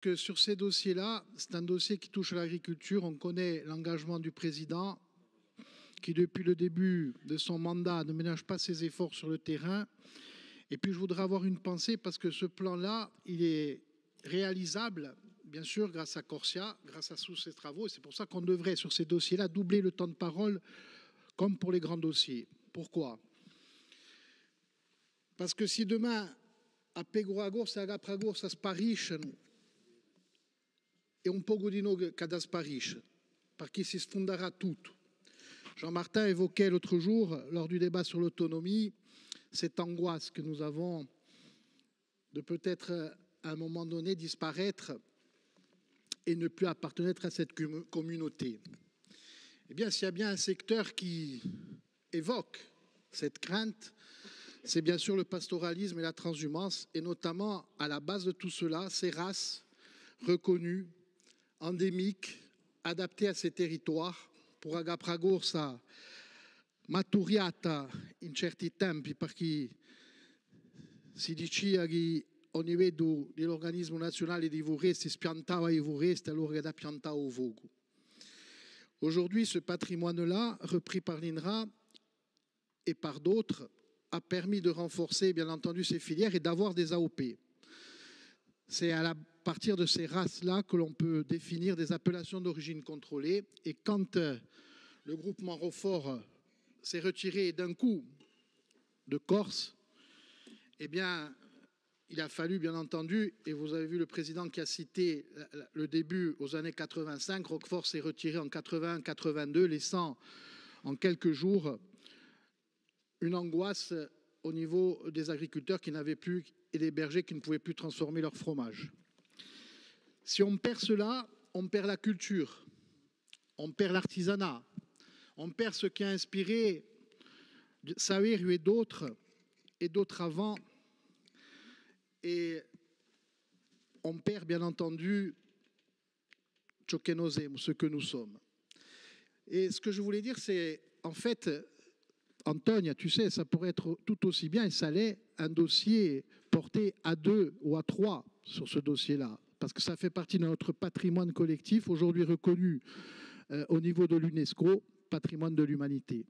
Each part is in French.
que sur ces dossiers-là, c'est un dossier qui touche à l'agriculture. On connaît l'engagement du président qui, depuis le début de son mandat, ne ménage pas ses efforts sur le terrain. Et puis, je voudrais avoir une pensée parce que ce plan-là, il est réalisable, bien sûr, grâce à Corsia, grâce à tous ces travaux. Et c'est pour ça qu'on devrait, sur ces dossiers-là, doubler le temps de parole, comme pour les grands dossiers. Pourquoi? Parce que si demain, a Pegoagors e a Gapragors spariscono, e un poco di noi che sparisce, perché si sfonderà tutto. Jean-Martin évoquait l'autre jour, lors du débat sur l'autonomie, cette angoisse que nous avons de peut-être à un moment donné disparaître et ne plus appartenir à cette communauté. Eh bien, s'il y a bien un secteur qui évoque cette crainte, c'est bien sûr le pastoralisme et la transhumance, et notamment à la base de tout cela, ces races reconnues, endémiques, adaptées à ces territoires, pour Agapragorsa, maturiata in certi tempi, perché si diceva che a livello dell'organismo nazionale di foreste si spiantava i foreste, allora da piantava au vogo. Aujourd'hui, ce patrimoine-là, repris par l'INRA et par d'autres, a permis de renforcer, bien entendu, ces filières et d'avoir des AOP. C'est à partir de ces races-là que l'on peut définir des appellations d'origine contrôlée. Et quand le groupement Roffort s'est retiré d'un coup de Corse, eh bien, il a fallu, bien entendu, et vous avez vu le président qui a cité le début aux années 85, Roquefort s'est retiré en 81-82, laissant en quelques jours une angoisse au niveau des agriculteurs qui n'avaient plus et des bergers qui ne pouvaient plus transformer leur fromage. Si on perd cela, on perd la culture, on perd l'artisanat, on perd ce qui a inspiré Saverio et d'autres avant, et on perd bien entendu ce que nous sommes. Et ce que je voulais dire, c'est en fait, Antonia, tu sais, ça pourrait être tout aussi bien, et ça l'est, un dossier porté à 2 ou à 3 sur ce dossier-là, parce que ça fait partie de notre patrimoine collectif, aujourd'hui reconnu au niveau de l'UNESCO, patrimoine de l'humanité.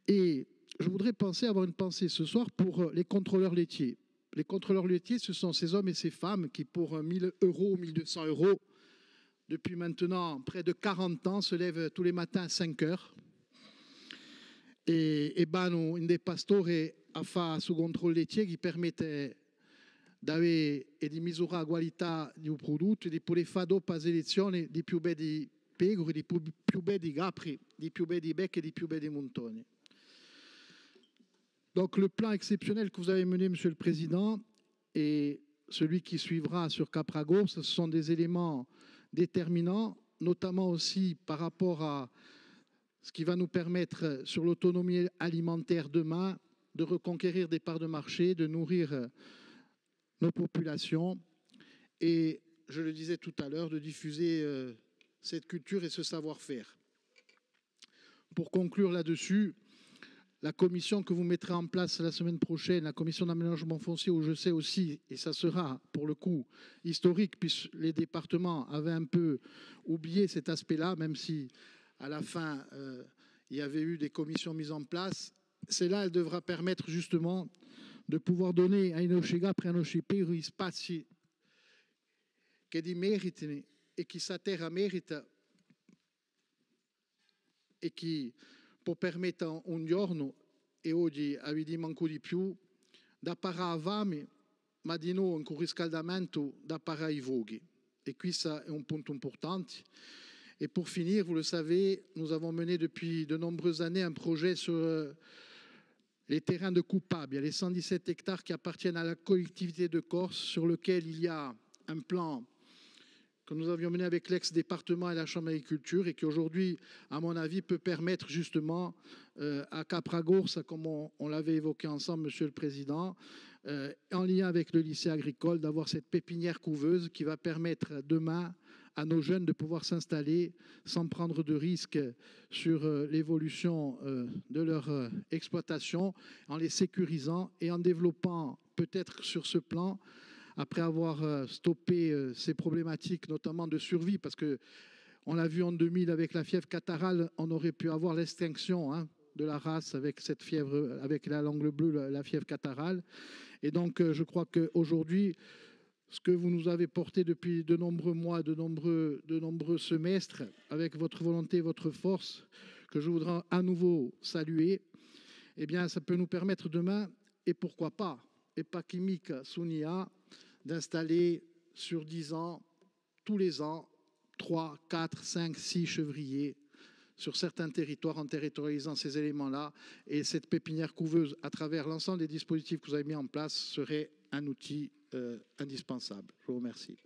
Et je voudrais avoir une pensée ce soir pour les contrôleurs laitiers. Les contrôleurs laitiers, ce sont ces hommes et ces femmes qui, pour 1 000 euros ou 1 200 euros, depuis maintenant près de 40 ans, se lèvent tous les matins à 5 heures e vanno in dei pastore a fare su controllo laitier che permette di misurare la qualità di un prodotto e di poter fare dopo la selezione di più bei pecore, di più bei capri, di più bei becchi e di più bei montoni. Donc le plan exceptionnel que vous avez mené, Monsieur le Président, et celui qui suivra sur Capragos, ce sont des éléments déterminants, notamment aussi par rapport à ce qui va nous permettre, sur l'autonomie alimentaire demain, de reconquérir des parts de marché, de nourrir nos populations et, je le disais tout à l'heure, de diffuser cette culture et ce savoir-faire. Pour conclure là-dessus, la commission que vous mettrez en place la semaine prochaine, la commission d'aménagement foncier, où je sais aussi, et ça sera pour le coup historique, puisque les départements avaient un peu oublié cet aspect-là, même si à la fin, il y avait eu des commissions mises en place. Celle-là, elle devra permettre justement de pouvoir donner ai nostri gapri e ai nostri peri spazi che li meritano e chi sa terra merita e chi può permettere un giorno, e oggi vediamo ancora di più, da parare a fame, ma di nuovo in un riscaldamento da parare ai voghi. Et qui, ça est un point important. Et pour finir, vous le savez, nous avons mené depuis de nombreuses années un projet sur les terrains de coupables. Il y a les 117 hectares qui appartiennent à la collectivité de Corse, sur lequel il y a un plan que nous avions mené avec l'ex-département et la Chambre d'agriculture et qui aujourd'hui, à mon avis, peut permettre justement à Capragorsa, comme on l'avait évoqué ensemble, Monsieur le Président, en lien avec le lycée agricole, d'avoir cette pépinière couveuse qui va permettre demain à nos jeunes de pouvoir s'installer sans prendre de risques sur l'évolution de leur exploitation, en les sécurisant et en développant peut-être sur ce plan après avoir stoppé ces problématiques, notamment de survie, parce que on l'a vu en 2000 avec la fièvre catarrhale, on aurait pu avoir l'extinction de la race avec cette fièvre, avec la langue bleue, la fièvre catarrhale. Et donc, je crois qu'aujourd'hui, ce que vous nous avez porté depuis de nombreux mois, de nombreux semestres, avec votre volonté, votre force, que je voudrais à nouveau saluer, eh bien, ça peut nous permettre demain, et pourquoi pas, et pas Kimik Sounia, d'installer sur 10 ans, tous les ans, 3, 4, 5, 6 chevriers sur certains territoires en territorialisant ces éléments-là. Et cette pépinière couveuse, à travers l'ensemble des dispositifs que vous avez mis en place, serait un outil indispensable. Je vous remercie.